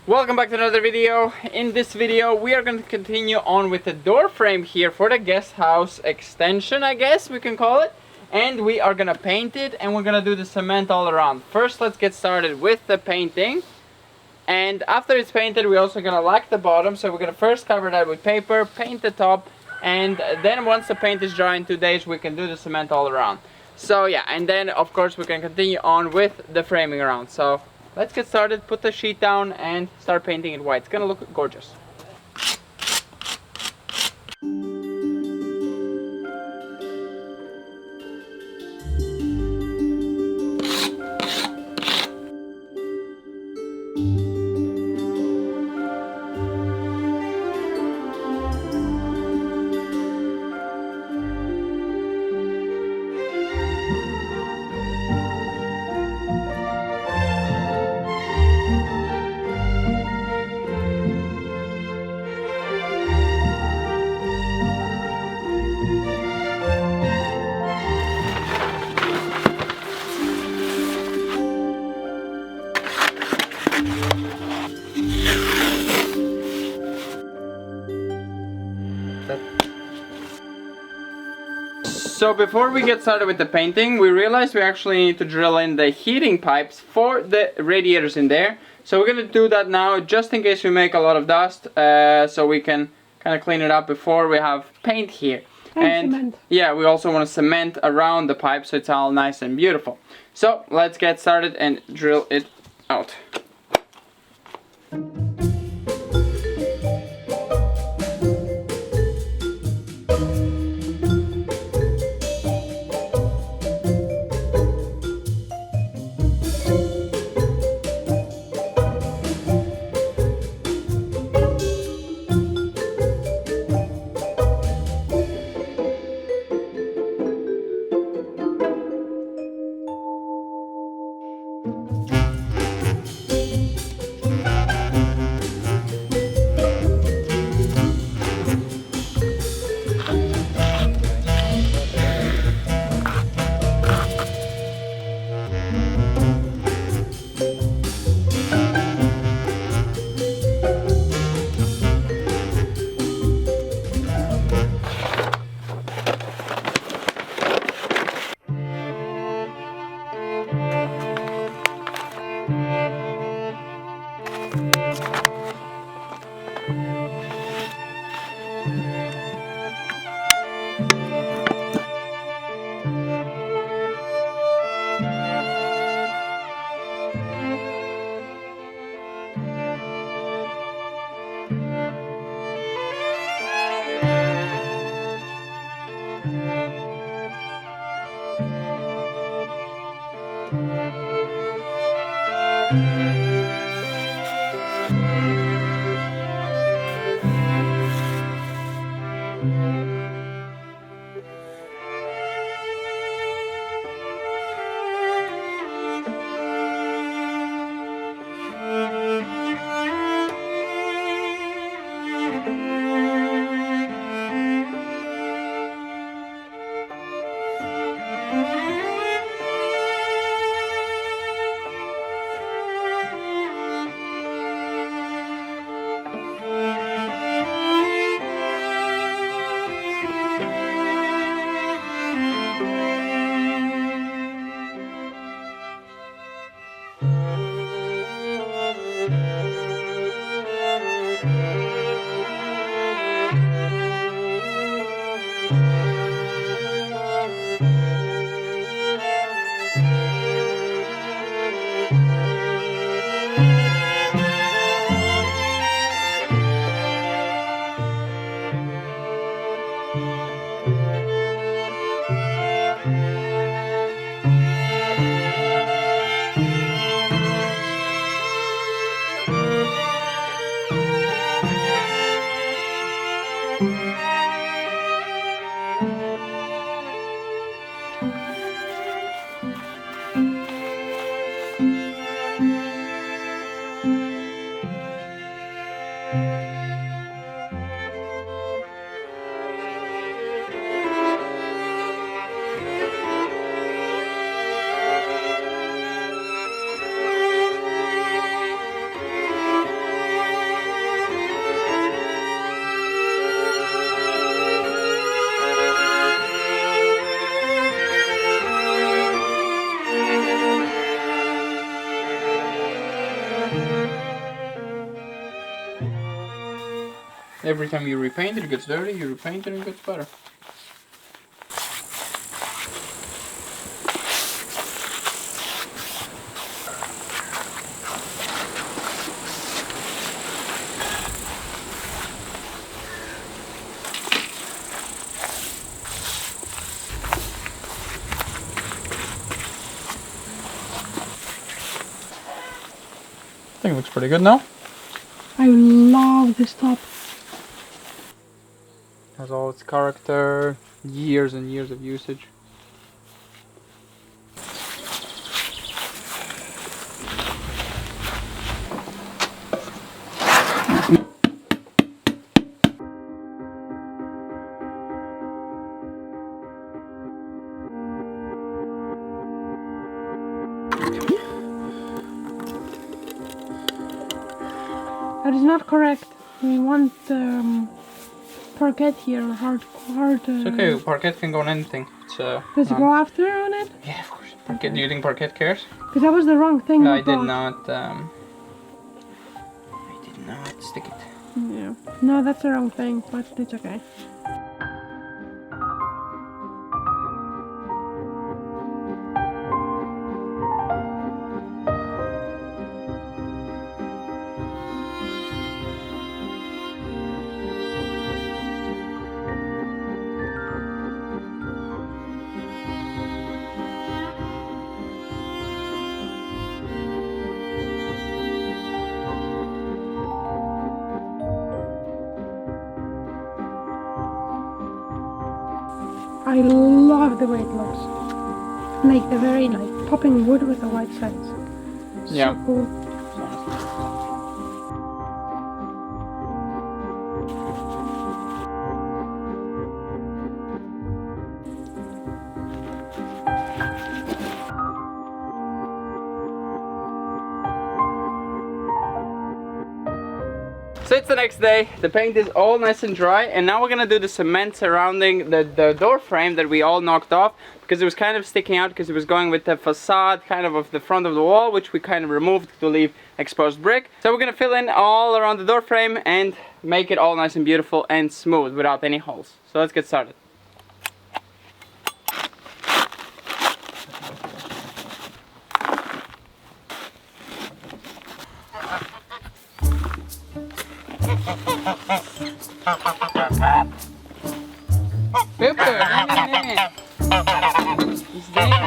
Welcome back to another video. In this video we are going to continue on with the door frame here for the guest house extension, I guess we can call it. And we are going to paint it, and we're going to do the cement all around. First, let's get started with the painting. And after it's painted, we're also going to lack the bottom. So we're going to first cover that with paper, paint the top, and then once the paint is dry in 2 days, we can do the cement all around. So yeah, and then of course we can continue on with the framing around. So let's get started, put the sheet down and start painting it white. It's gonna look gorgeous. So before we get started with the painting, we realized we actually need to drill in the heating pipes for the radiators in there. So we're going to do that now, just in case we make a lot of dust, so we can kind of clean it up before we have paint here. And cement. Yeah, we also want to cement around the pipe so it's all nice and beautiful. So let's get started and drill it out. Every time you repaint it, it gets dirty, you repaint it, and it gets better. I think it looks pretty good now. I love this top. Has all its character, years and years of usage. That is not correct. We want parquet here, hard. It's okay, parquet can go on anything. It's, Does it go after on it? Yeah, of course. Parquet, do you think parquet cares? Because that was the wrong thing. No, I did not stick it. Yeah. No, that's the wrong thing, but it's okay. I love the way it looks. Like the very popping wood with the white sides. Yeah. So cool. So it's the next day, the paint is all nice and dry, and now we're gonna do the cement surrounding the door frame that we all knocked off because it was kind of sticking out because it was going with the facade kind of the front of the wall, which we kind of removed to leave exposed brick. So we're gonna fill in all around the door frame and make it all nice and beautiful and smooth without any holes. So let's get started. Pepper, he's there.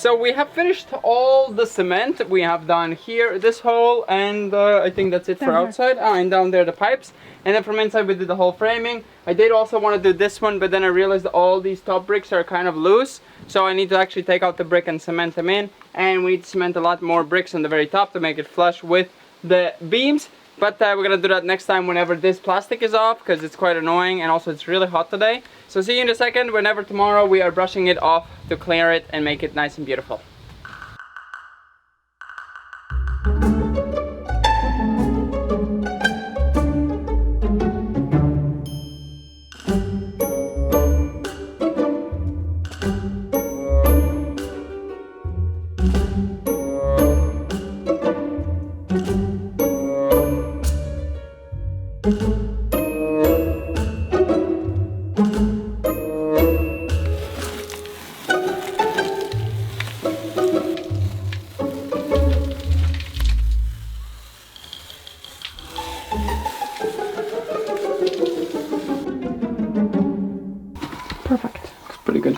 So we have finished all the cement. We have done here this hole, and I think that's it for outside. And down there the pipes, and then from inside we did the whole framing. I did also want to do this one, but then I realized all these top bricks are kind of loose, so I need to actually take out the brick and cement them in, and we need to cement a lot more bricks on the very top to make it flush with the beams. But we're gonna do that next time whenever this plastic is off, because it's quite annoying, and also it's really hot today. So see you in a second whenever tomorrow we are brushing it off to clear it and make it nice and beautiful. Perfect. Looks pretty good.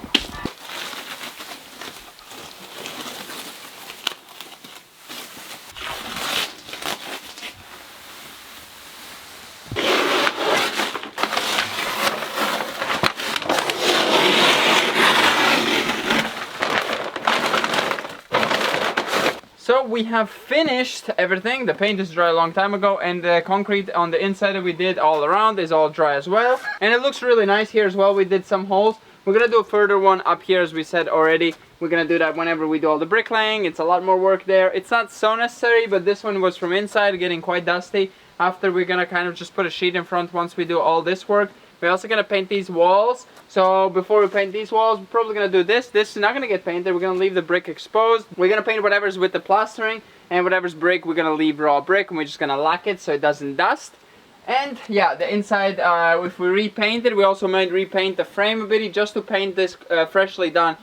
So we have finished everything. The paint is dry a long time ago, and the concrete on the inside that we did all around is all dry as well. And it looks really nice here as well. We did some holes. We're gonna do a further one up here, as we said already. We're gonna do that whenever we do all the bricklaying. It's a lot more work there. It's not so necessary, but this one was from inside getting quite dusty. After, we're gonna kind of just put a sheet in front once we do all this work. We're also gonna paint these walls. So before we paint these walls, we're probably gonna do this. This is not gonna get painted. We're gonna leave the brick exposed. We're gonna paint whatever's with the plastering, and whatever's brick, we're gonna leave raw brick, and we're just gonna lack it so it doesn't dust. And yeah, the inside, if we repaint it, we also might repaint the frame a bit, just to paint this freshly done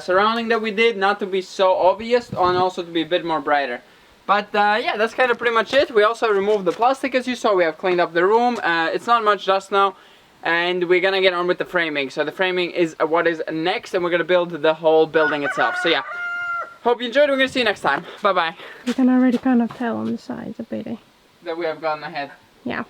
surrounding that we did, not to be so obvious, and also to be a bit more brighter. But yeah, that's kind of pretty much it. We also removed the plastic, as you saw. We have cleaned up the room. It's not much dust now. And we're gonna get on with the framing. So the framing is what is next, and we're gonna build the whole building itself. So yeah, hope you enjoyed. We're gonna see you next time. Bye bye. You can already kind of tell on the sides a bit. That we have gone ahead. Yeah.